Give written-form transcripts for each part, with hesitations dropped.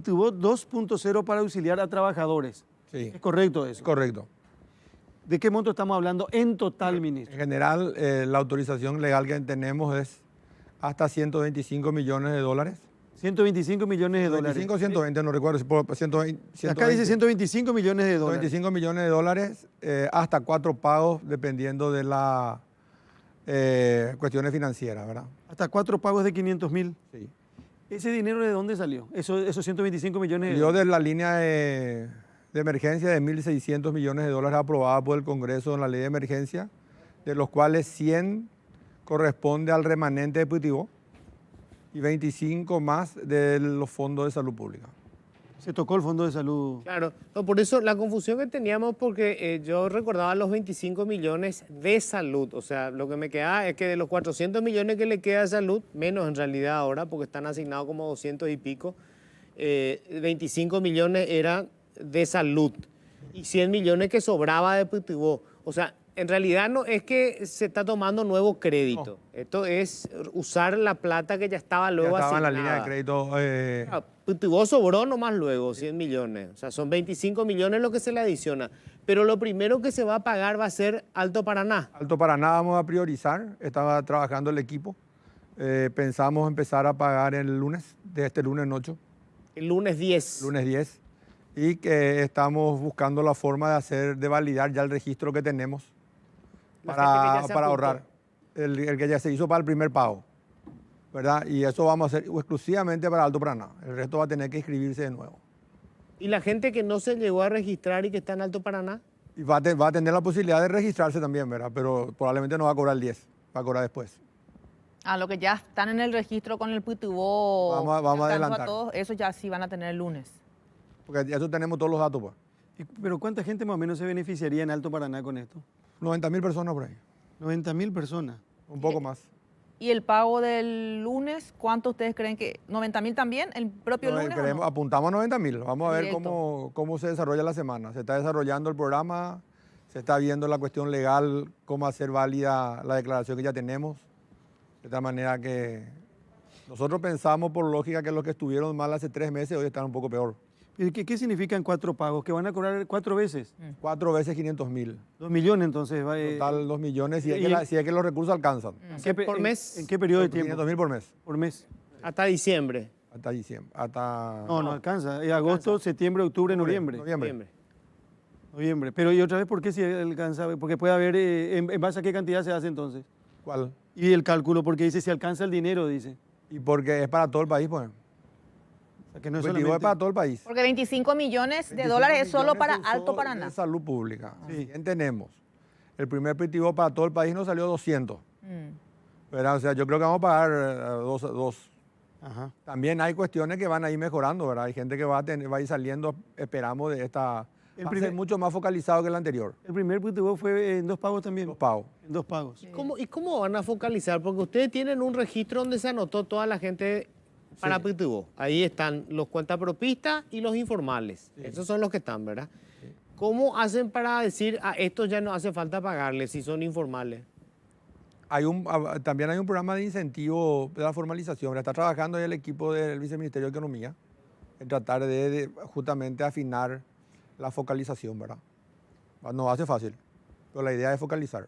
PTU 2.0 para auxiliar a trabajadores. Sí, ¿Es correcto eso? correcto. ¿De qué monto estamos hablando en total, ministro? En general, la autorización legal que tenemos es hasta 125 millones de dólares. 125 millones de dólares. 125 o 120, no recuerdo, si por 120, Acá dice 125 millones de dólares. 125 millones de dólares, hasta 4 pagos, dependiendo de las cuestiones financieras, ¿verdad? Hasta 4 pagos de 500.000. Sí. ¿Ese dinero de dónde salió? Esos 125 millones de Salió dólares. de la línea de emergencia de 1.600 millones de dólares aprobada por el Congreso en la ley de emergencia, de los cuales 100 corresponde al remanente ejecutivo y 25 más de los fondos de salud pública. Se tocó el Fondo de Salud. Claro, no, por eso la confusión que teníamos, porque yo recordaba los 25 millones de salud, o sea, lo que me queda es que de los 400 millones que le queda a salud, menos en realidad ahora, porque están asignados como 200 y pico, 25 millones eran de salud y 100 millones que sobraba de PTU. O sea, en realidad no es que se está tomando nuevo crédito, esto es usar la plata que ya estaba luego Ya estaba en la asignada. línea de crédito. PTU sobró nomás luego, 100 millones. O sea, son 25 millones lo que se le adiciona. Pero lo primero que se va a pagar va a ser Alto Paraná. Alto Paraná vamos a priorizar, estaba trabajando el equipo. Pensamos empezar a pagar el lunes, de este lunes 8, El lunes 10. lunes 10, y que estamos buscando la forma de validar ya el registro que tenemos La gente que ya se para apuntó. ahorrar, el que ya se hizo para el primer pago, ¿verdad? Y eso vamos a hacer exclusivamente para Alto Paraná, el resto va a tener que inscribirse de nuevo. Y la gente que no se llegó a registrar y que está en Alto Paraná, Y va a tener la posibilidad de registrarse también, ¿verdad? Pero probablemente no va a cobrar el 10, va a cobrar después. A los que ya están en el registro con el PTU, Vamos a alcanzo adelantar. a todos, eso ya sí van a tener el lunes. Porque ya eso tenemos todos los datos, pues. Pero ¿cuánta gente más o menos se beneficiaría en Alto Paraná con esto? 90.000 personas por ahí, 90.000 personas. un poco más. ¿Y el pago del lunes, cuánto ustedes creen que? ¿90.000 también? ¿El propio lunes o no? Apuntamos a 90.000. Vamos a ver Directo. cómo se desarrolla la semana. Se está desarrollando el programa, se está viendo la cuestión legal, cómo hacer válida la declaración que ya tenemos. De tal manera que nosotros pensamos por lógica que los que estuvieron mal hace 3 meses hoy están un poco peor. ¿Qué significan 4 pagos? ¿Que van a cobrar 4 veces? 4 veces 500.000. 2 millones entonces. Total 2 millones si es, y- si es que los recursos alcanzan. por mes, ¿En qué periodo de tiempo? 500.000 por mes, Por mes. hasta diciembre. hasta diciembre. Hasta No alcanza. Es agosto, septiembre, octubre, noviembre. Noviembre. Pero ¿y otra vez por qué si alcanza? Porque puede haber, ¿en base a qué cantidad se hace entonces? ¿Cuál? Y el cálculo, porque dice si alcanza el dinero, dice. Y porque es para todo el país, pues. O sea, que no El es objetivo es solamente... para todo el país. Porque 25 millones de 25 dólares es solo millones para son Alto solo Paraná. de salud pública. Sí. Bien tenemos. El primer objetivo para todo el país nos salió 200. ¿Verdad? O sea, yo creo que vamos a pagar dos. Ajá. También hay cuestiones que van a ir mejorando, ¿verdad? Hay gente que va a ir saliendo, esperamos, de esta... El va a primer- ser mucho más focalizado que el anterior, El primer PTU fue en 2 pagos también. los pagos. En 2 pagos. ¿Y cómo van a focalizar? Porque ustedes tienen un registro donde se anotó toda la gente para Sí. PTU. Ahí están los cuentapropistas y los informales. Esos son los que están, ¿verdad? ¿Cómo hacen para decir a estos ya no hace falta pagarles si son informales? También hay un programa de incentivo de la formalización. Está trabajando ahí el equipo del Viceministerio de Economía en tratar de justamente afinar la focalización, ¿verdad? No hace fácil, pero la idea es focalizar.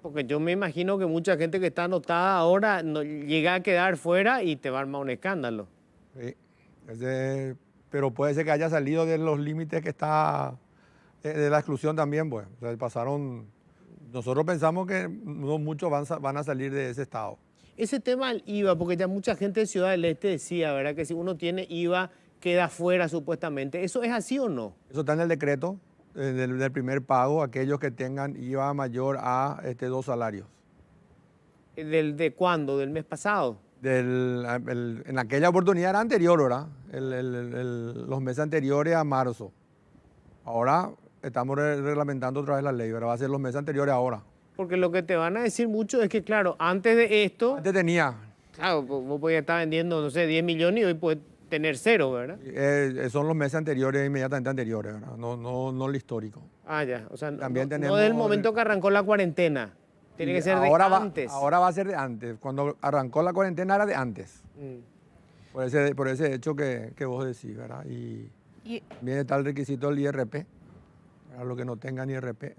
Porque yo me imagino que mucha gente que está anotada ahora no, llega a quedar fuera y te va a armar un escándalo. Sí. Pero puede ser que haya salido de los límites que está de la exclusión también, pues. O sea, nosotros pensamos que no muchos van a salir de ese estado. Ese tema del IVA, porque ya mucha gente de Ciudad del Este decía, ¿verdad? Que si uno tiene IVA queda fuera supuestamente. ¿Eso es así o no? Eso está en el decreto del primer pago, aquellos que tengan IVA mayor a 2 salarios. ¿De cuándo? ¿Del mes pasado? En aquella oportunidad era anterior, ¿verdad? Los meses anteriores a marzo. Ahora estamos reglamentando otra vez la ley, ¿verdad? Va a ser los meses anteriores ahora. Porque lo que te van a decir mucho es que, claro, antes de esto, Antes tenía, claro, vos podías estar vendiendo, no sé, 10 millones y hoy puedes tener 0, ¿verdad? son los meses anteriores, inmediatamente anteriores, ¿verdad? No el histórico. Ah, ya. O sea, También no tenemos del momento que arrancó la cuarentena. Tiene que ser de ahora antes. Ahora va a ser de antes. Cuando arrancó la cuarentena era de antes. Mm. por ese hecho que vos decís, ¿verdad? Y Y, viene tal requisito del IRP, para los que no tengan IRP.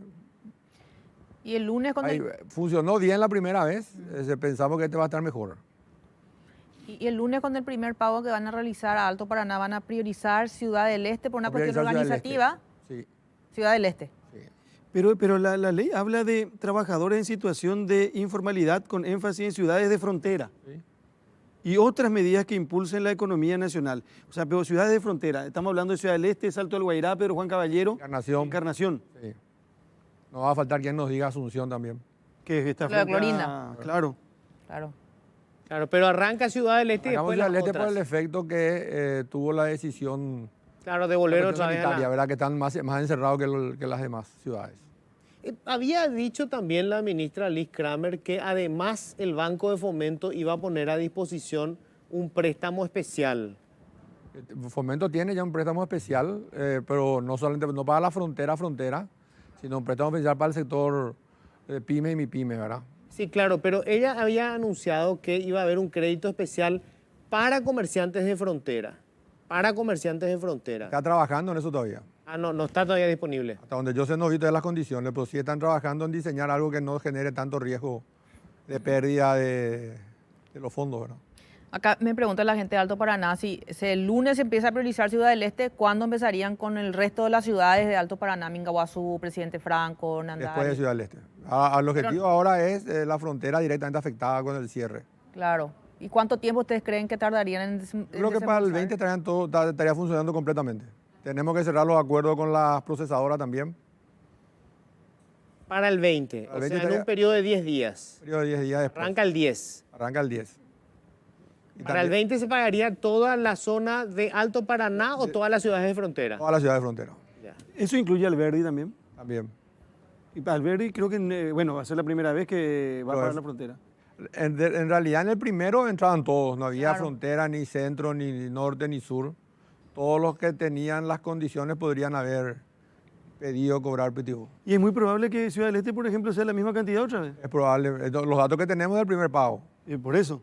y el lunes con el... Funcionó bien la primera vez, pensamos que este va a estar mejor. Y el lunes con el primer pago que van a realizar a Alto Paraná, van a priorizar Ciudad del Este por una cuestión Priorizar Ciudad del organizativa. Este. Sí, Ciudad del Este. sí. Pero la ley habla de trabajadores en situación de informalidad con énfasis en ciudades de frontera. Sí. Y otras medidas que impulsen la economía nacional. O sea, pero ciudades de frontera. Estamos hablando de Ciudad del Este, Salto del Guairá, Pedro Juan Caballero. Encarnación. Sí. No va a faltar quien nos diga Asunción también. Que está Lo de frente a- Clorinda. Claro. Claro. Claro, pero arranca Ciudad del Este y Hagamos después Ciudad las del Este por otras. el efecto que tuvo la decisión Claro, de volver la otra vez a sanitaria, la... ¿verdad? Que están más encerrados que las demás ciudades. Había dicho también la ministra Liz Kramer que además el Banco de Fomento iba a poner a disposición un préstamo especial. Fomento tiene ya un préstamo especial, pero no solamente no para la frontera a frontera, sino un préstamo especial para el sector pyme y MIPYME, ¿verdad? Sí, claro, pero ella había anunciado que iba a haber un crédito especial para comerciantes de frontera. Para comerciantes de frontera. Está trabajando en eso todavía. Ah, no, no está todavía disponible. Hasta donde yo sé no he visto las condiciones, pero sí están trabajando en diseñar algo que no genere tanto riesgo de pérdida de los fondos, ¿verdad? Acá me pregunta la gente de Alto Paraná si el lunes se empieza a priorizar Ciudad del Este, ¿cuándo empezarían con el resto de las ciudades de Alto Paraná, Mingaguazú, Presidente Franco, Nandari? Después de Ciudad del Este. El objetivo ahora es la frontera directamente afectada con el cierre. Claro. ¿Y cuánto tiempo ustedes creen que tardarían en Yo creo que para el 20 estaría funcionando completamente. Tenemos que cerrar los acuerdos con las procesadoras también. Para el 20, Para el o 20 sea, en un periodo de 10 días. Periodo de 10 días después. Arranca el 10. Arranca el 10. Y Para el también 20 se pagaría toda la zona de Alto Paraná o todas las ciudades de frontera. todas las ciudades de frontera. Ya. Eso incluye Alberdi también. También. Y para Alberdi creo que, bueno, va a ser la primera vez que va a Pero parar es- la frontera. En realidad en el primero entraban todos, no había Claro. frontera, ni centro, ni norte, ni sur. Todos los que tenían las condiciones podrían haber pedido cobrar PTU. Y es muy probable que Ciudad del Este, por ejemplo, sea la misma cantidad otra vez. Es probable, los datos que tenemos del primer pago. Por eso.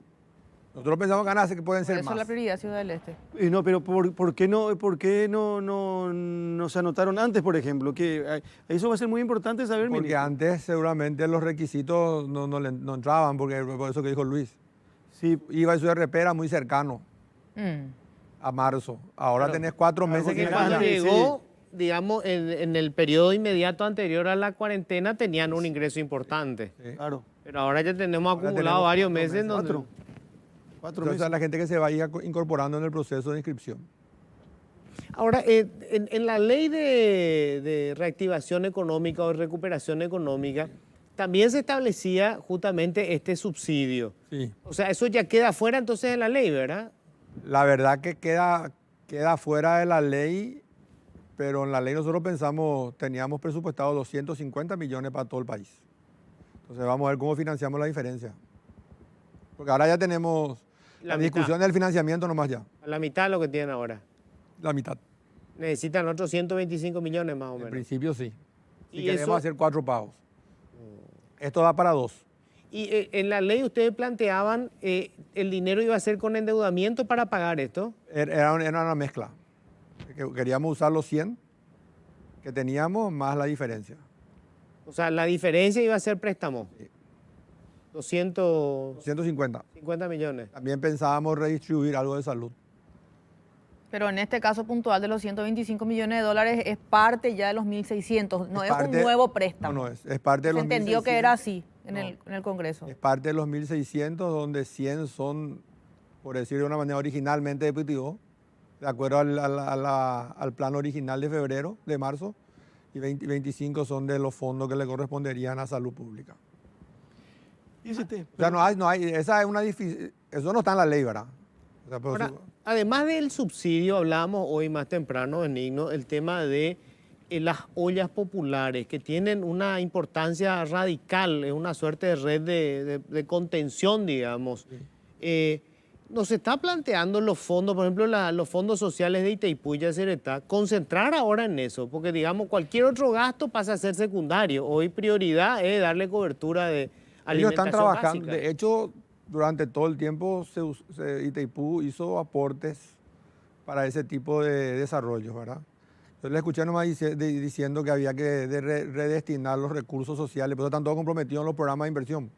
Nosotros pensamos que pueden Por ser eso es la más. prioridad Ciudad del Este. No, pero ¿por qué no se anotaron antes, por ejemplo? Que eso va a ser muy importante saber, Porque ministro. antes seguramente los requisitos no entraban, porque por eso que dijo Luis. Sí, IVA y su RP era muy cercano a marzo. Ahora Claro. tenés 4 meses Porque que cuando ganan. llegó, digamos, en el periodo inmediato anterior a la cuarentena tenían un ingreso importante. claro. Pero ahora ya tenemos Ahora acumulado tenemos varios 4 meses. meses. donde- 4 Entonces, meses. la gente que se vaya incorporando en el proceso de inscripción. Ahora, en la ley de reactivación económica o recuperación económica, también se establecía justamente este subsidio. Sí. O sea, eso ya queda fuera entonces de la ley, ¿verdad? La verdad que queda fuera de la ley, pero en la ley nosotros teníamos presupuestado 250 millones para todo el país. Entonces vamos a ver cómo financiamos la diferencia. Porque ahora ya tenemos La la discusión del financiamiento nomás ya, A la mitad de lo que tienen ahora. la mitad. Necesitan otros 125 millones más o En menos. principio sí. Si ¿Y queremos eso? hacer 4 pagos. Esto da para 2. Y en la ley ustedes planteaban el dinero iba a ser con endeudamiento para pagar esto. Era una mezcla. Queríamos usar los 100 que teníamos más la diferencia. O sea, la diferencia iba a ser préstamo. Sí. 250 150. millones. También pensábamos redistribuir algo de salud. Pero en este caso puntual de los 125 millones de dólares es parte ya de los 1.600, no es un nuevo préstamo. No, es parte de Se los entendió 1.600. que era así en, No. en el Congreso. Es parte de los 1.600, donde 100 son, por decir de una manera, originalmente de PTO, de acuerdo al plan original de marzo, y 25 son de los fondos que le corresponderían a salud pública. Y ese te- O sea, no hay, esa es una difícil, eso no está en la ley, ¿verdad? O sea, pero Ahora, sí- además del subsidio, hablábamos hoy más temprano, Benigno, el tema de las ollas populares, que tienen una importancia radical, es una suerte de red de contención, digamos. Nos está planteando los fondos, por ejemplo, los fondos sociales de Itaipú y Yacyretá, concentrar ahora en eso, porque, digamos, cualquier otro gasto pasa a ser secundario. Hoy prioridad es darle cobertura de ellos alimentación están trabajando, básica. de hecho, durante todo el tiempo Itaipú hizo aportes para ese tipo de desarrollos, ¿verdad? Yo le escuché nomás diciendo que había que redestinar los recursos sociales, pero están todos comprometidos en los programas de inversión.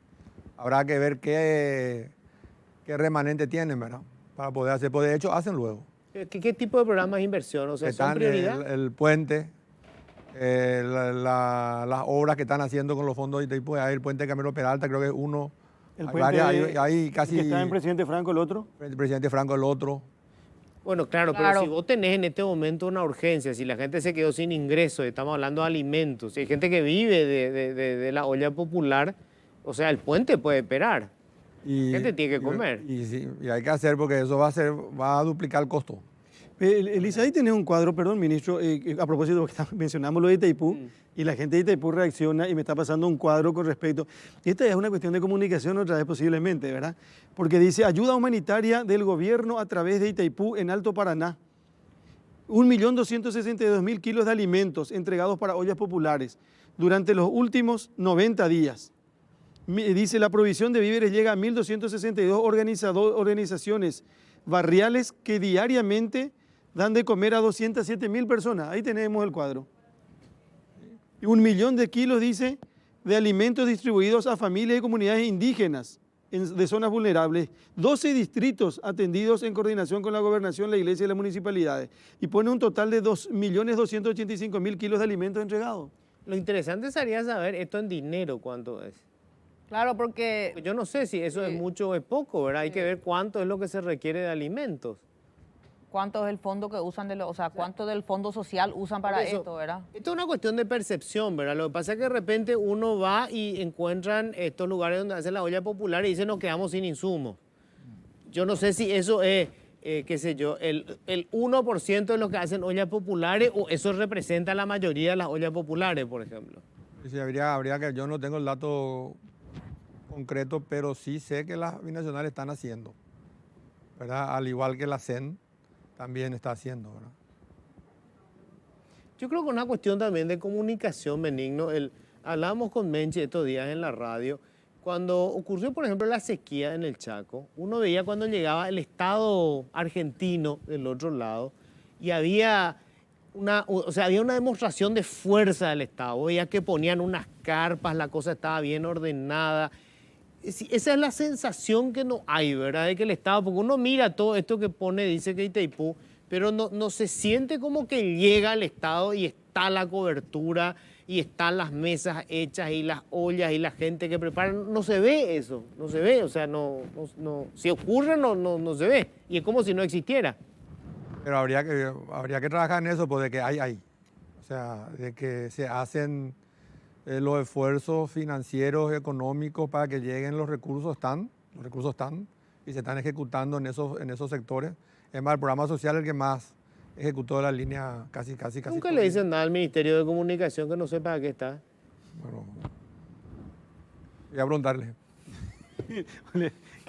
Habrá que ver qué remanente tienen, ¿verdad? Para poder hacer, pues de hecho hacen luego. ¿Qué tipo de programas de inversión? O sea, ¿son prioridad? El puente, las obras que están haciendo con los fondos de Itaipú, hay el puente de Camilo Peralta, creo que es uno. El Hay puente varias, hay casi... que está en Presidente Franco, el otro. El presidente Franco, el otro. Bueno, claro, pero si vos tenés en este momento una urgencia, si la gente se quedó sin ingresos, estamos hablando de alimentos, si hay gente que vive de la olla popular, o sea, el puente puede esperar. La gente tiene que comer. Y hay que hacer porque eso va a duplicar el costo. Elisa, ahí tenés un cuadro, perdón, ministro, a propósito, mencionamos lo de Itaipú, y la gente de Itaipú reacciona y me está pasando un cuadro con respecto. Esta es una cuestión de comunicación otra vez posiblemente, ¿verdad? Porque dice, ayuda humanitaria del gobierno a través de Itaipú en Alto Paraná. 1.262.000 kilos de alimentos entregados para ollas populares durante los últimos 90 días. Dice, la provisión de víveres llega a 1.262 organizaciones barriales que diariamente dan de comer a 207.000 personas. Ahí tenemos el cuadro. Y 1 millón de kilos, dice, de alimentos distribuidos a familias y comunidades indígenas de zonas vulnerables. 12 distritos atendidos en coordinación con la gobernación, la iglesia y las municipalidades. Y pone un total de 2.285.000 kilos de alimentos entregados. Lo interesante sería saber esto en dinero cuánto es. Claro, porque... Yo no sé si eso es mucho o es poco, ¿verdad? Hay que ver cuánto es lo que se requiere de alimentos. ¿Cuánto es el fondo que usan cuánto del fondo social usan para esto, verdad? Esto es una cuestión de percepción, ¿verdad? Lo que pasa es que de repente uno va y encuentran estos lugares donde hacen la olla popular y dicen nos quedamos sin insumos. Yo no sé si eso es, qué sé yo, el 1% de los que hacen ollas populares o eso representa la mayoría de las ollas populares, por ejemplo. Sí, habría que, yo no tengo el dato concreto, pero sí sé que las binacionales están haciendo, ¿verdad? Al igual que la CEN también está haciendo, ¿verdad? Yo creo que es una cuestión también de comunicación, Benigno. Hablábamos con Menchi estos días en la radio. Cuando ocurrió, por ejemplo, la sequía en el Chaco, uno veía cuando llegaba el Estado argentino del otro lado y había había una demostración de fuerza del Estado. Veía que ponían unas carpas, la cosa estaba bien ordenada. Esa es la sensación que no hay, ¿verdad? De que el Estado, porque uno mira todo esto que pone, dice que Itaipú, pero no se siente como que llega al Estado y está la cobertura y están las mesas hechas y las ollas y la gente que prepara. No se ve eso, no se ve, o sea, si ocurre no se ve y es como si no existiera. Pero habría que trabajar en eso, pues de que hay. O sea, de que se hacen los esfuerzos financieros, económicos para que lleguen los recursos están y se están ejecutando en esos sectores. Es más, el programa social es el que más ejecutó la línea casi. Nunca le dicen nada al Ministerio de Comunicación que no sepa a qué está. Bueno, voy a preguntarle.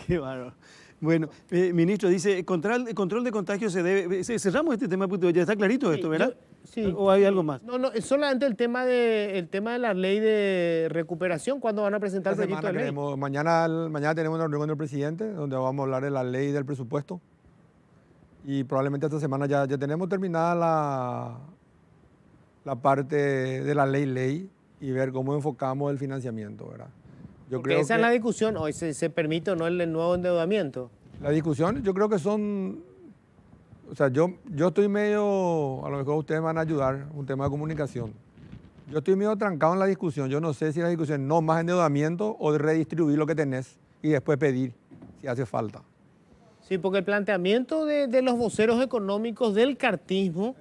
Qué bárbaro. Bueno, ministro, dice, control de contagio se debe... Cerramos este tema, ya está clarito esto, ¿verdad? Sí. ¿O hay algo más? No, es solamente el tema de la ley de recuperación, ¿cuándo van a presentar el proyecto de ley? Mañana tenemos una reunión con el presidente donde vamos a hablar de la ley del presupuesto y probablemente esta semana ya tenemos terminada la parte de la ley y ver cómo enfocamos el financiamiento, ¿verdad? Porque esa es la discusión, hoy se permite o no el nuevo endeudamiento. La discusión, yo creo que son... O sea, yo estoy medio... A lo mejor ustedes van a ayudar, un tema de comunicación. Yo estoy medio trancado en la discusión. Yo no sé si la discusión no más endeudamiento o de redistribuir lo que tenés y después pedir si hace falta. Sí, porque el planteamiento de los voceros económicos del cartismo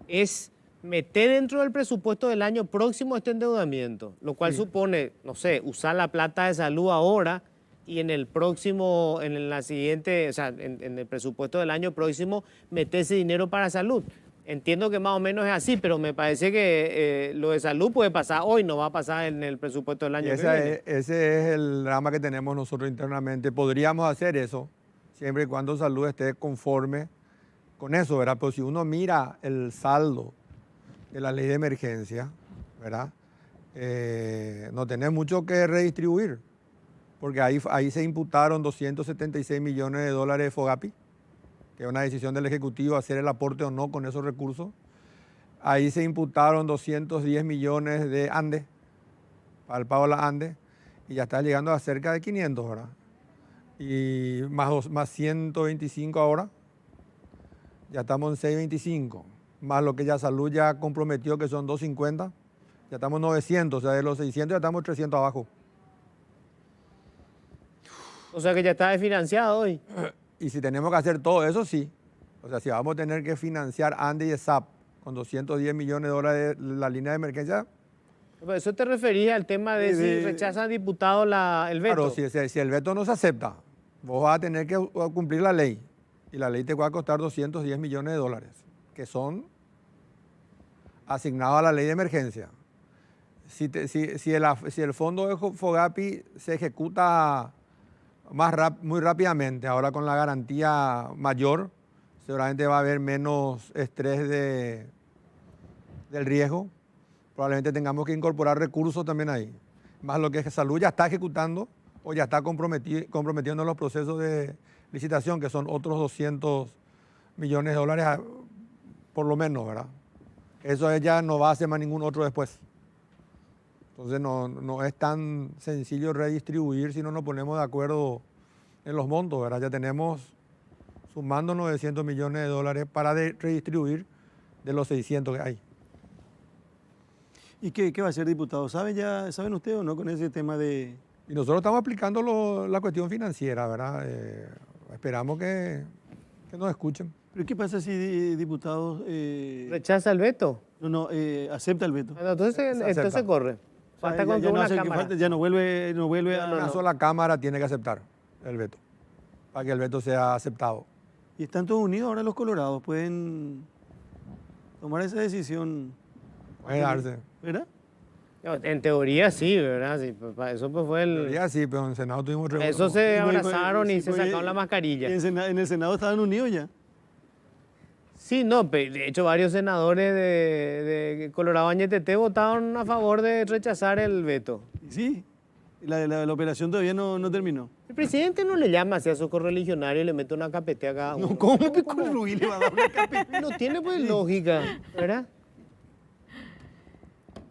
es meter dentro del presupuesto del año próximo este endeudamiento, lo cual supone, no sé, usar la plata de salud ahora y en el próximo, en el presupuesto del año próximo, meter ese dinero para salud. Entiendo que más o menos es así, pero me parece que lo de salud puede pasar hoy, no va a pasar en el presupuesto del año que viene. Ese es el drama que tenemos nosotros internamente. Podríamos hacer eso, siempre y cuando salud esté conforme con eso, ¿verdad? Pero si uno mira el saldo de la ley de emergencia, ¿verdad? No tenés mucho que redistribuir. porque ahí se imputaron 276 millones de dólares de FOGAPI, que es una decisión del Ejecutivo hacer el aporte o no con esos recursos. Ahí se imputaron 210 millones de ANDE, para el pago de la ANDE, y ya está llegando a cerca de 500, ¿verdad? Y más 125 ahora, ya estamos en 625, más lo que ya Salud ya comprometió, que son 250, ya estamos 900, o sea, de los 600 ya estamos 300 abajo. O sea que ya está desfinanciado hoy. Y si tenemos que hacer todo eso, sí. O sea, si vamos a tener que financiar ANDE y ESAP con 210 millones de dólares de la línea de emergencia. Pero eso te refería al tema de si rechaza diputado el veto. Claro, si el veto no se acepta, vos vas a tener que cumplir la ley. Y la ley te va a costar 210 millones de dólares, que son asignados a la ley de emergencia. Si el fondo de FOGAPI se ejecuta muy rápidamente, ahora con la garantía mayor, seguramente va a haber menos estrés del riesgo. Probablemente tengamos que incorporar recursos también ahí. Más lo que es Salud ya está ejecutando o ya está comprometiendo los procesos de licitación, que son otros 200 millones de dólares por lo menos, ¿verdad? Eso ya no va a hacer más ningún otro después. Entonces no es tan sencillo redistribuir si no nos ponemos de acuerdo en los montos, ¿verdad? Ya tenemos sumando 900 millones de dólares para redistribuir de los 600 que hay. ¿Y qué va a ser, diputado? ¿Saben ustedes o no con ese tema de...? Y nosotros estamos aplicando la cuestión financiera, ¿verdad? Esperamos que nos escuchen. ¿Pero qué pasa si, diputado... ¿Rechaza el veto? No, acepta el veto? Entonces corre. Falta con ya no una hace que cámara. falta, ya no vuelve a... Una sola cámara tiene que aceptar el veto, para que el veto sea aceptado. Y están todos unidos ahora los colorados, pueden tomar esa decisión. Puede darse. ¿Verdad? En teoría sí, ¿verdad? Sí, eso pues fue el... Ya sí, pero en el Senado tuvimos reunión. Eso se abrazaron y Sí, se sacaron la mascarilla. En el Senado estaban unidos ya. Sí, no, de hecho varios senadores de Colorado Añetete votaron a favor de rechazar el veto. Y sí, la operación todavía no terminó. El presidente no le llama así a su correligionario y le mete una capetea a cada uno. No, ¿cómo que con Rubí le va a dar una capeta? No tiene pues lógica, ¿verdad?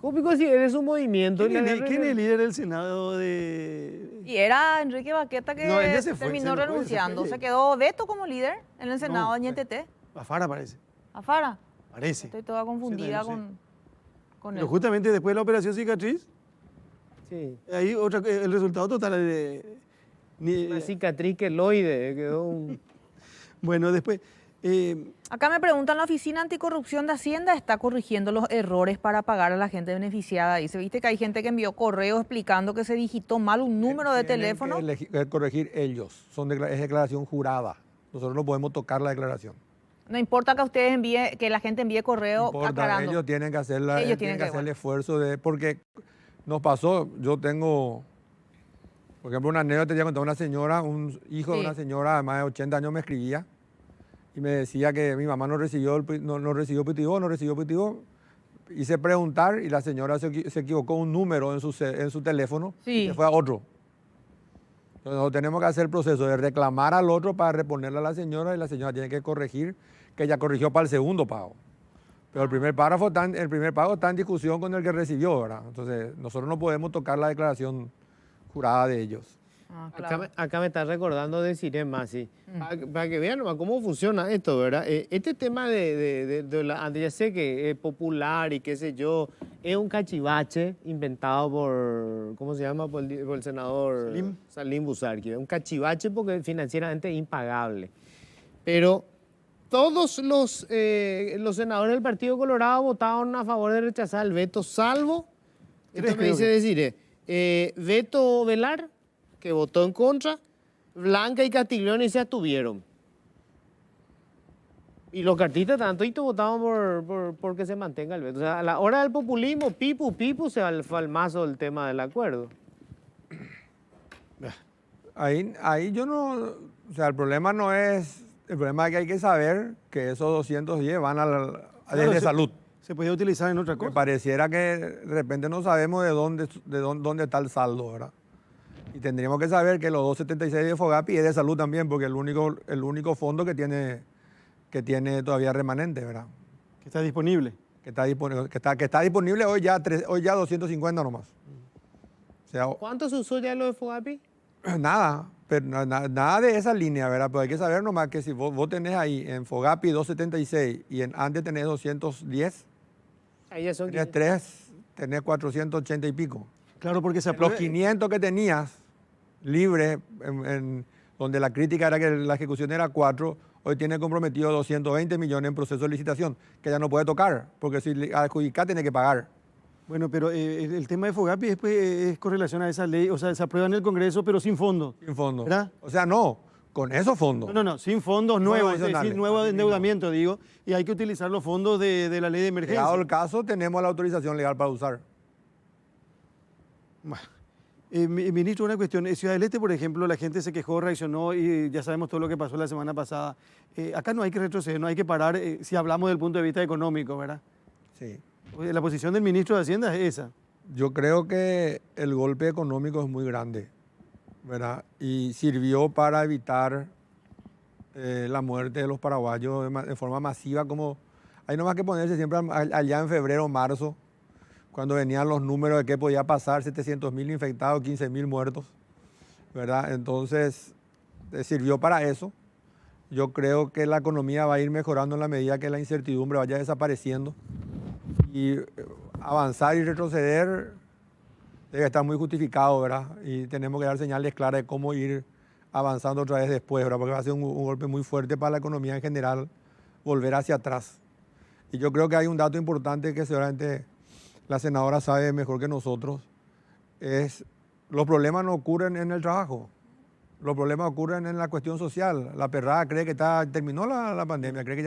¿Cómo si eres un movimiento? ¿Quién es el líder del Senado de...? Y era Enrique Baqueta que No, él ya se fue, terminó se fue, renunciando. se fue. Se quedó Beto como líder en el Senado de Ñetete. Afara parece. Afara. Parece. Estoy toda confundida Sí, no sé. con Pero él. justamente después de la operación cicatriz, Sí. ahí el resultado total de... Una cicatriz queloide, quedó un... Bueno, después... Acá me preguntan, la Oficina Anticorrupción de Hacienda está corrigiendo los errores para pagar a la gente beneficiada. Dice, viste que hay gente que envió correos explicando que se digitó mal un número de teléfono. Tienen que corregir ellos. Es declaración jurada. Nosotros no podemos tocar la declaración. No importa que ustedes envíen, que la gente envíe correo aclarando. Ellos tienen que hacer, Ellos tienen que hacer el bueno. esfuerzo de... Porque nos pasó, yo tengo, por ejemplo, una anécdota, ya contaba una señora, un hijo de Sí. una señora de más de 80 años me escribía y me decía que mi mamá no recibió positivo. Hice preguntar y la señora se equivocó un número en su teléfono Sí. y fue a otro. Entonces nosotros tenemos que hacer el proceso de reclamar al otro para reponerle a la señora y la señora tiene que corregir, que ella corrigió para el segundo pago. Pero el primer pago está en discusión con el que recibió, ¿verdad? Entonces nosotros no podemos tocar la declaración jurada de ellos. Ah, claro. Acá me está recordando de Cirema, sí. Para que vean nomás cómo funciona esto, ¿verdad? Este tema de la, ya sé que es popular y qué sé yo, es un cachivache inventado por, ¿cómo se llama? Por el senador Salim Busarqui. Un cachivache porque financieramente es impagable. Pero todos los senadores del Partido Colorado votaron a favor de rechazar el veto, salvo, esto me dice decir, Beto Velar, que votó en contra, Blanca y Castiglione se abstuvieron. Y los cartistas tanto votaban por que se mantenga el veto. O sea, a la hora del populismo, pipu, se fue al mazo el tema del acuerdo. Ahí yo no, o sea, el problema es que hay que saber que esos 210 van desde salud. Se podía utilizar en otra Me cosa. pareciera que de repente no sabemos de dónde está el saldo, ¿verdad? Y tendríamos que saber que los 276 de Fogapi es de salud también, porque el único fondo que tiene todavía remanente, ¿verdad? Que está disponible. Que está disponible hoy ya 250 nomás. O sea, ¿Cuánto se usó ya lo de Fogapi? nada, pero nada de esa línea, ¿verdad? Pero hay que saber nomás que si vos tenés ahí en Fogapi 276 y en antes tenés 210, Ahí ya son tenés 480 y pico. Claro, porque se Los aprueba. 500 que tenías libres, donde la crítica era que la ejecución era 4, hoy tiene comprometido 220 millones en proceso de licitación, que ya no puede tocar, porque si adjudica tiene que pagar. Bueno, pero el tema de Fogapi es con relación a esa ley, o sea, se aprueba en el Congreso, pero sin fondos. Sin fondos. ¿Verdad? O sea, no, con esos fondos. No, sin fondos nuevos, es decir, adicionales. nuevo Así endeudamiento, digo, y hay que utilizar los fondos de la ley de emergencia. Llegado el caso, tenemos la autorización legal para usar. Bueno, ministro, una cuestión. En Ciudad del Este, por ejemplo, la gente se quejó, reaccionó y ya sabemos todo lo que pasó la semana pasada. Acá no hay que retroceder, no hay que parar si hablamos del punto de vista económico, ¿verdad? Sí. La posición del ministro de Hacienda es esa. Yo creo que el golpe económico es muy grande, ¿verdad? Y sirvió para evitar la muerte de los paraguayos de forma masiva, como hay nomás que ponerse siempre allá en febrero o marzo, cuando venían los números de qué podía pasar, 700.000 infectados, 15.000 muertos, ¿verdad? Entonces, sirvió para eso. Yo creo que la economía va a ir mejorando en la medida que la incertidumbre vaya desapareciendo. Y avanzar y retroceder debe estar muy justificado, ¿verdad? Y tenemos que dar señales claras de cómo ir avanzando otra vez después, ¿verdad? Porque va a ser un golpe muy fuerte para la economía en general, volver hacia atrás. Y yo creo que hay un dato importante que seguramente la senadora sabe mejor que nosotros, es los problemas no ocurren en el trabajo, los problemas ocurren en la cuestión social. La perrada cree que terminó la pandemia, cree que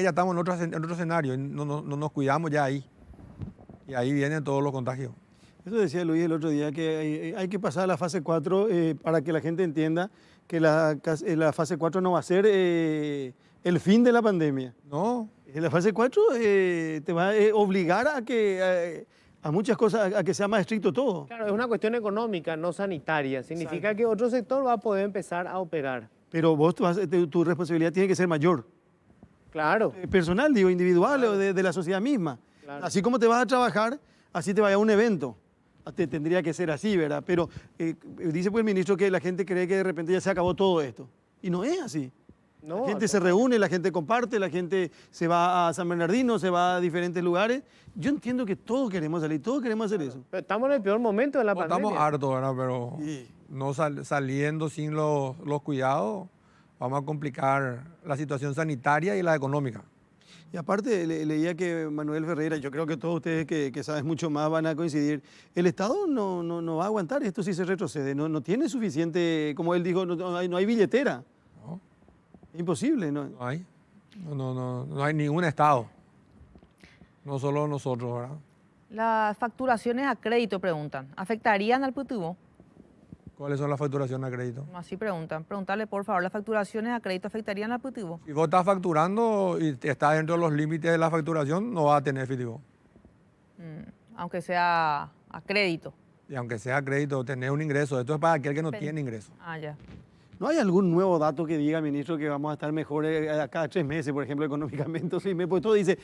ya estamos en otro escenario, y no nos cuidamos ya ahí. Y ahí vienen todos los contagios. Eso decía Luis el otro día, que hay que pasar a la fase 4 para que la gente entienda que la fase 4 no va a ser el fin de la pandemia. No, La fase 4 te va a obligar a muchas cosas, a que sea más estricto todo. Claro, es una cuestión económica, no sanitaria. Significa que otro sector va a poder empezar a operar. Pero vos, tu responsabilidad tiene que ser mayor. Claro. Personal, digo, individual o de la sociedad misma. Claro. Así como te vas a trabajar, así te vaya a un evento. Tendría que ser así, ¿verdad? Pero dice pues el ministro que la gente cree que de repente ya se acabó todo esto. Y no es así. No, La gente se reúne, la gente comparte, la gente se va a San Bernardino, se va a diferentes lugares. Yo entiendo que todos queremos salir, todos queremos hacer eso. pero estamos en el peor momento de la pandemia. estamos hartos, ¿verdad? Pero Sí. no saliendo sin los cuidados, vamos a complicar la situación sanitaria y la económica. Y aparte, leía que Manuel Ferreira, yo creo que todos ustedes que saben mucho más van a coincidir, el Estado no va a aguantar esto si se retrocede, no tiene suficiente, como él dijo, no hay billetera. ¿No? Es imposible, ¿no? No hay. No hay ningún Estado. No solo nosotros, ¿verdad? Las facturaciones a crédito, preguntan, ¿afectarían al PTU? ¿Cuáles son las facturaciones a crédito? Así preguntan. Preguntarle, por favor, ¿las facturaciones a crédito afectarían al PTU? Si vos estás facturando y estás dentro de los límites de la facturación, no vas a tener efectivo. Aunque sea a crédito. Y aunque sea a crédito, tener un ingreso. Esto es para aquel que no tiene ingreso. Ah, ya. ¿No hay algún nuevo dato que diga, ministro, que vamos a estar mejor cada 3 meses, por ejemplo, económicamente? 6 meses, pues todo dice,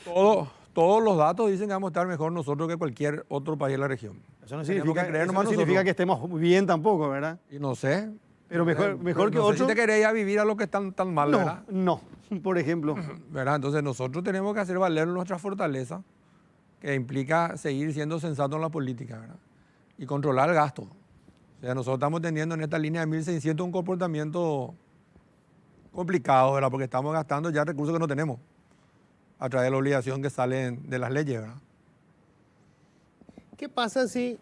Todos los datos dicen que vamos a estar mejor nosotros que cualquier otro país de la región. eso no Tenemos significa, que creer eso nomás no significa nosotros. que estemos bien tampoco, ¿verdad? Y no sé. Pero mejor que no sé otros. si te querés ir a vivir a lo que están tan mal, ¿verdad? No, por ejemplo. ¿Verdad? Entonces nosotros tenemos que hacer valer nuestra fortaleza, que implica seguir siendo sensatos en la política, ¿verdad? Y controlar el gasto. O sea, nosotros estamos teniendo en esta línea de 1.600 un comportamiento complicado, ¿verdad? Porque estamos gastando ya recursos que no tenemos a través de la obligación que salen de las leyes, ¿verdad? ¿Qué pasa si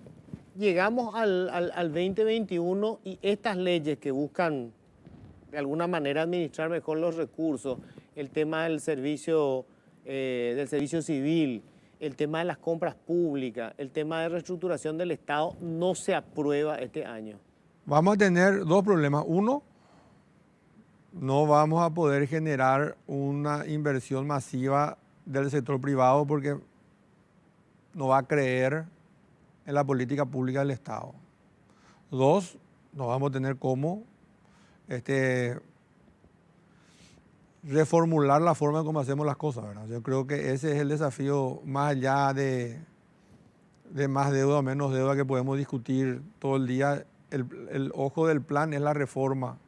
llegamos al 2021 y estas leyes que buscan de alguna manera administrar mejor los recursos, el tema del servicio civil, el tema de las compras públicas, el tema de reestructuración del Estado, no se aprueba este año? Vamos a tener dos problemas. Uno, no vamos a poder generar una inversión masiva del sector privado porque no va a creer en la política pública del Estado. Dos, no vamos a tener cómo reformular la forma en cómo hacemos las cosas, ¿verdad? Yo creo que ese es el desafío más allá de más deuda o menos deuda que podemos discutir todo el día. El ojo del plan es la reforma,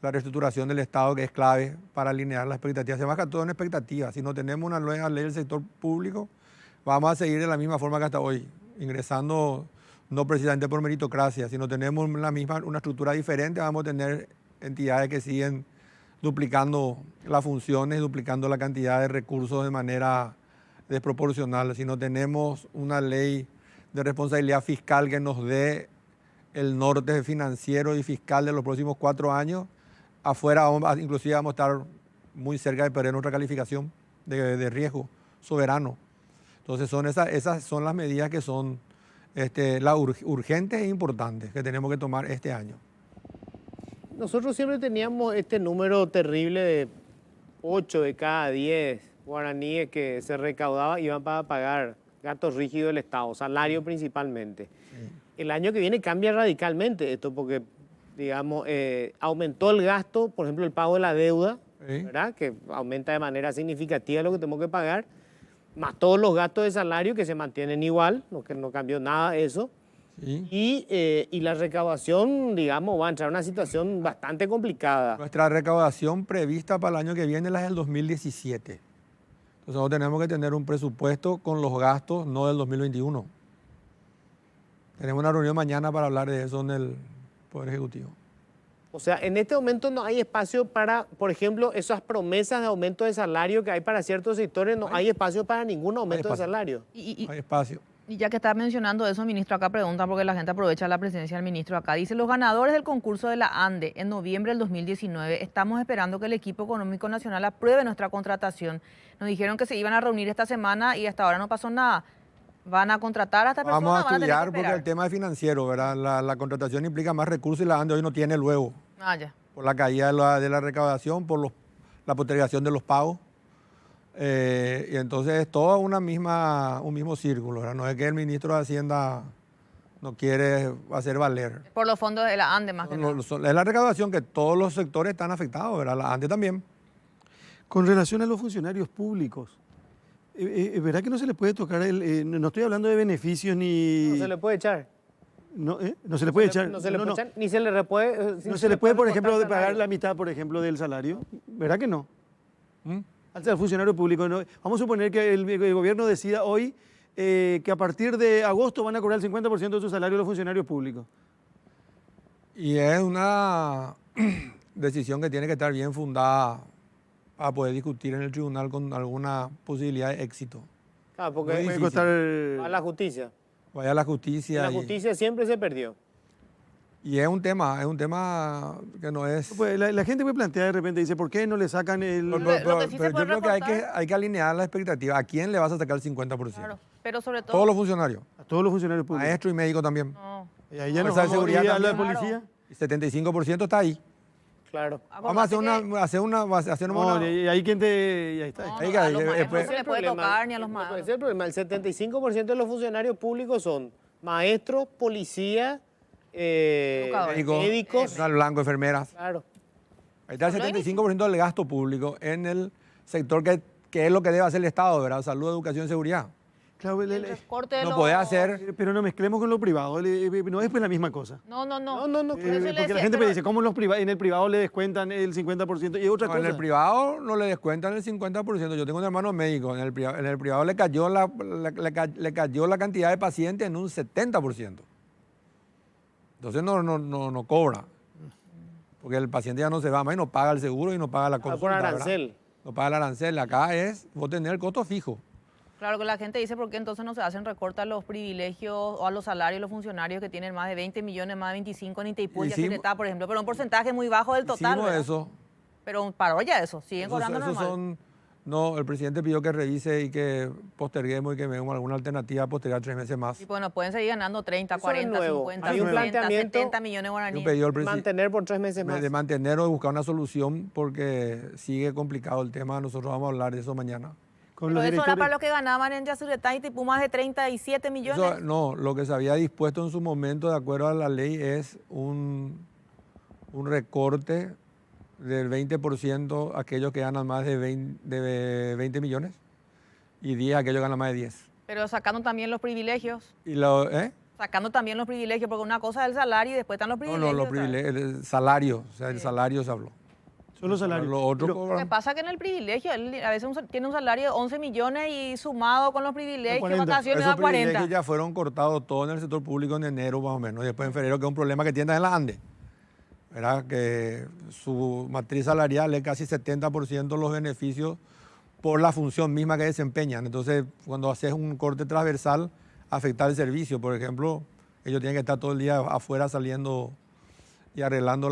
la reestructuración del Estado, que es clave para alinear las expectativas. Se baja todo en expectativas. Si no tenemos una nueva ley del sector público, vamos a seguir de la misma forma que hasta hoy, ingresando no precisamente por meritocracia. Si no tenemos una estructura diferente, vamos a tener entidades que siguen duplicando las funciones, duplicando la cantidad de recursos de manera desproporcional. Si no tenemos una ley de responsabilidad fiscal que nos dé el norte financiero y fiscal de los próximos 4 años, afuera inclusive vamos a estar muy cerca de perder nuestra calificación de riesgo soberano. Entonces esas son las medidas que son las urgentes e importantes que tenemos que tomar este año. Nosotros siempre teníamos este número terrible de 8 de cada 10 guaraníes que se recaudaba iban para pagar gastos rígidos del Estado, salario principalmente. Sí. El año que viene cambia radicalmente esto porque, digamos, aumentó el gasto, por ejemplo, el pago de la deuda, sí, ¿verdad? Que aumenta de manera significativa lo que tenemos que pagar, más todos los gastos de salario que se mantienen igual, que no cambió nada eso. Sí. Y la recaudación, digamos, va a entrar en una situación bastante complicada. Nuestra recaudación prevista para el año que viene es la del 2017. Entonces nosotros tenemos que tener un presupuesto con los gastos, no del 2021. Tenemos una reunión mañana para hablar de eso en el Poder Ejecutivo. O sea, en este momento no hay espacio para, por ejemplo, esas promesas de aumento de salario que hay para ciertos sectores, no hay espacio para ningún aumento de salario. Hay espacio. Y ya que está mencionando eso, ministro, acá preguntan porque la gente aprovecha la presencia del ministro acá. Dice, los ganadores del concurso de la ANDE en noviembre del 2019, estamos esperando que el equipo económico nacional apruebe nuestra contratación. Nos dijeron que se iban a reunir esta semana y hasta ahora no pasó nada. ¿Van a contratar a esta persona? Vamos a estudiar porque el tema es financiero, ¿verdad? La contratación implica más recursos y la ANDE hoy no tiene luego. Ya. Por la caída de la recaudación, por la postergación de los pagos. Y entonces es todo un mismo círculo, ¿verdad? No es que el ministro de Hacienda no quiere hacer valer. Por los fondos de la ANDE más que nada. Es la recaudación que todos los sectores están afectados, ¿verdad? La ANDE también. Con relación a los funcionarios públicos, ¿verdad que no se le puede tocar no estoy hablando de beneficios ni... No se le puede echar. No, no se le puede echar. No se le puede echar, ni se le puede... No se le puede, por ejemplo, pagar la mitad, por ejemplo, del salario. ¿Verdad que no? Al funcionario público. ¿No? Vamos a suponer que el gobierno decida hoy que a partir de agosto van a cobrar el 50% de su salario los funcionarios públicos. Y es una decisión que tiene que estar bien fundada para poder discutir en el tribunal con alguna posibilidad de éxito. Claro, porque puede costar... a la justicia. Vaya a la justicia. La justicia siempre se perdió. Y es un tema que no es... Pues la gente puede plantear de repente, dice, ¿por qué no le sacan el...? Pero yo creo que hay que alinear la expectativa. ¿A quién le vas a sacar el 50%? Claro, pero sobre todo... Todos los funcionarios. A todos los funcionarios públicos. Maestro y médico también. No. Y ahí ya no vamos seguridad a la policía. Y 75% está ahí. Claro. Vamos a hacer una... y ahí quién te... Y ahí está. No, a los maestros no se le puede tocar ni a los maestros. Ese es el problema. El 75% de los funcionarios públicos son maestros, policías, médicos, blanco, enfermeras. Claro. Ahí está el 75% del gasto público en el sector que es lo que debe hacer el Estado, ¿verdad? Salud, educación y seguridad. Claro, no puede hacer... Pero no mezclemos con lo privado, no es pues la misma cosa. No. Porque la gente me dice, ¿cómo en el privado le descuentan el 50%? Y otra cosa. En el privado no le descuentan el 50%. Yo tengo un hermano médico, en el privado le cayó la cantidad de pacientes en un 70%. Entonces no cobra. Porque el paciente ya no se va más y no paga el seguro y no paga la consulta. Por arancel. No paga el arancel. Acá vos tenés el costo fijo. Claro, que la gente dice, ¿por qué entonces no se hacen recortes a los privilegios o a los salarios de los funcionarios que tienen más de 20 millones, más de 25 en Itaipú y Yacyretá, por ejemplo? Pero un porcentaje muy bajo del total, hicimos ¿verdad? Eso. Pero paró ya eso, siguen cobrando normal. No, el presidente pidió que revise y que posterguemos y que veamos alguna alternativa a postergar 3 meses más. Y bueno, pueden seguir ganando 30, Eso 40, 50, 60, 70 millones de guaraníes. Mantener por 3 meses más. De mantener o de buscar una solución porque sigue complicado el tema. Nosotros vamos a hablar de eso mañana. con Pero los eso era directores. para los que ganaban en Yacyretá y Tipú más de 37 millones. Eso, no, lo que se había dispuesto en su momento, de acuerdo a la ley, es un recorte del 20% a aquellos que ganan más de 20 millones y 10 a aquellos que ganan más de 10. Pero sacando también los privilegios. Y lo, Sacando también los privilegios, porque una cosa es el salario y después están los no, privilegios. los ¿sabes? privilegios, el salario, o sea, el salario se habló. Solo salarios. Lo otro Pero- Lo que cobran. pasa es que en el privilegio, él a veces tiene un salario de 11 millones y sumado con los privilegios, 40. vacaciones Esos da 40. privilegios ya fueron cortados todos en el sector público en enero más o menos, y después en febrero, que es un problema que tiene en la Ande. ¿Verdad? Que su matriz salarial es casi 70% los beneficios por la función misma que desempeñan. Entonces, cuando haces un corte transversal, afecta el servicio. Por ejemplo, ellos tienen que estar todo el día afuera saliendo y arreglando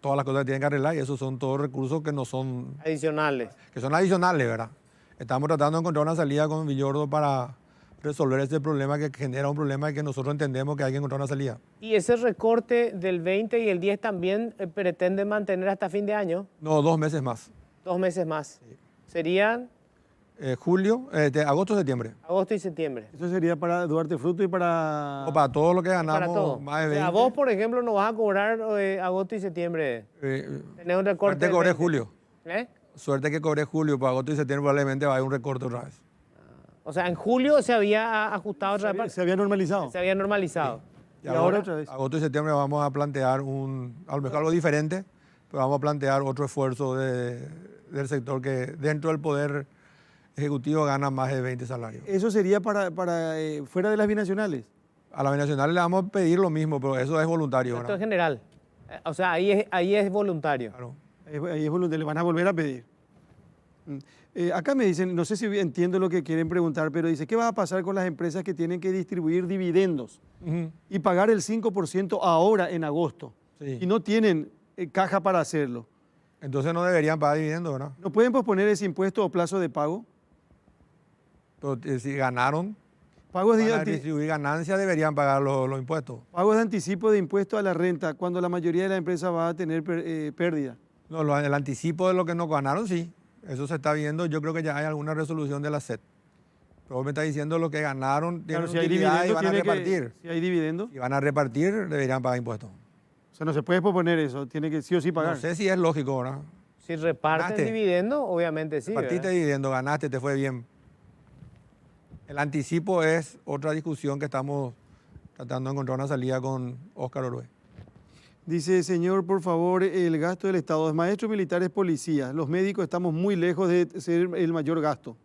todas las cosas que tienen que arreglar, y esos son todos recursos que no son, Adicionales. que son adicionales, ¿verdad? Estamos tratando de encontrar una salida con Villordo para resolver ese problema que genera un problema y que nosotros entendemos que hay que encontrar una salida. ¿Y ese recorte del 20 y el 10 también pretende mantener hasta fin de año? No, 2 meses más. 2 meses más. Serían Agosto, septiembre. agosto y septiembre. Eso sería para Duarte Fruto y para... O para todo lo que Para ganamos, todo. más de O 20. sea, vos, por ejemplo, no vas a cobrar agosto y septiembre. Tenés un recorte. Suerte que del cobré 20. julio. ¿Eh? Suerte que cobré julio, para agosto y septiembre probablemente va a haber un recorte otra vez. O sea, en julio se había ajustado otra vez. Se había normalizado. Se había normalizado. Y ahora otra vez. Agosto y septiembre vamos a plantear a lo mejor algo diferente, pero vamos a plantear otro esfuerzo del sector que dentro del Poder Ejecutivo gana más de 20 salarios. Eso sería para fuera de las binacionales. A la binacional le vamos a pedir lo mismo, pero eso es voluntario. Esto ¿verdad? en general. O sea, ahí es voluntario. Claro. Ahí es voluntario, le van a volver a pedir. Acá me dicen, no sé si entiendo lo que quieren preguntar, pero dice, ¿qué va a pasar con las empresas que tienen que distribuir dividendos Ujú. y pagar el 5% ahora en agosto Sí. y no tienen caja para hacerlo? Entonces no deberían pagar dividendos, ¿verdad? ¿No pueden posponer ese impuesto o plazo de pago? Pero si ganaron, Pagos de, para distribuir ganancias deberían pagar los impuestos. pagos de anticipo de impuesto a la renta cuando la mayoría de las empresas va a tener pérdida. No, el anticipo de lo que nos ganaron, sí. Eso se está viendo. Yo creo que ya hay alguna resolución de la SED. Pero vos me estás diciendo lo que ganaron, tienen Claro, si hay utilidad y dividendos, van a tiene que... repartir. Si hay dividendos, Si van a repartir, deberían pagar impuestos. o sea, no se puede posponer eso, tiene que sí o sí pagar. No sé si es lógico, ¿verdad? Si reparten Ganaste. dividendo, obviamente sí. Partiste ¿verdad? dividendo, ganaste, te fue bien. El anticipo es otra discusión que estamos tratando de encontrar una salida con Óscar Orue. Dice, señor, por favor, el gasto del Estado es maestros, militares, policías. Los médicos estamos muy lejos de ser el mayor gasto.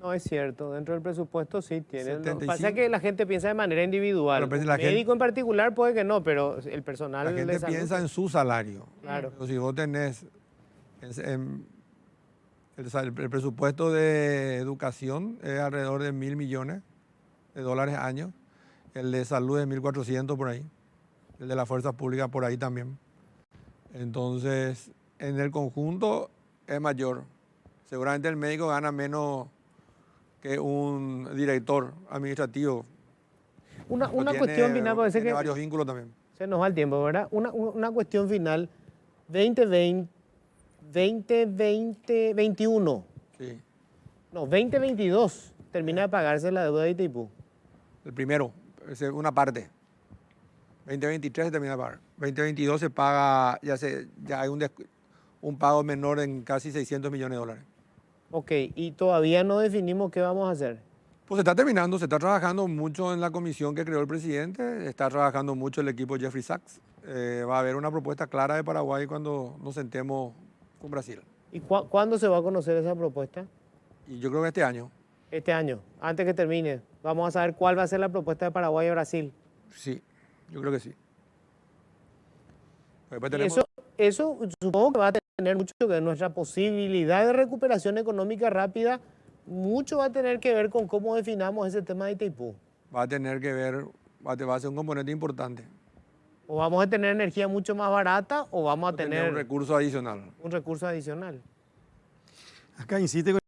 No es cierto, dentro del presupuesto sí tiene. Lo que 75. pasa es que la gente piensa de manera individual. Claro, pero si la Un médico en particular puede que no, pero el personal La de gente salud- piensa en su salario. Claro. Pero si vos tenés el presupuesto de educación es alrededor de 1.000 millones de dólares año. El de salud es 1.400 por ahí. El de las fuerzas públicas por ahí también. Entonces, en el conjunto es mayor. Seguramente el médico gana menos que un director administrativo. Una Tiene- cuestión final, parece tiene que varios vínculos también. se nos va el tiempo, ¿verdad? Una cuestión final, 2021, Sí. no, 2022 termina de pagarse la deuda de Itaipú. El primero, es una parte. 2023 se termina de pagar. 2022 se paga, ya hay un pago menor en casi 600 millones de dólares. Ok, y todavía no definimos qué vamos a hacer. Pues se está terminando, se está trabajando mucho en la comisión que creó el presidente, está trabajando mucho el equipo Jeffrey Sachs. Va a haber una propuesta clara de Paraguay cuando nos sentemos con Brasil. ¿Y cuándo se va a conocer esa propuesta? Y yo creo que este año, Este año, antes que termine. Vamos a saber cuál va a ser la propuesta de Paraguay y Brasil. sí, yo creo que sí. Después Y tenemos, eso supongo que va a tener mucho que ver. Nuestra posibilidad de recuperación económica rápida, mucho va a tener que ver con cómo definamos ese tema de Itaipú. va a tener que ver, va a ser un componente importante. O vamos a tener energía mucho más barata o vamos a Tener tener un recurso adicional. un recurso adicional. Acá insiste con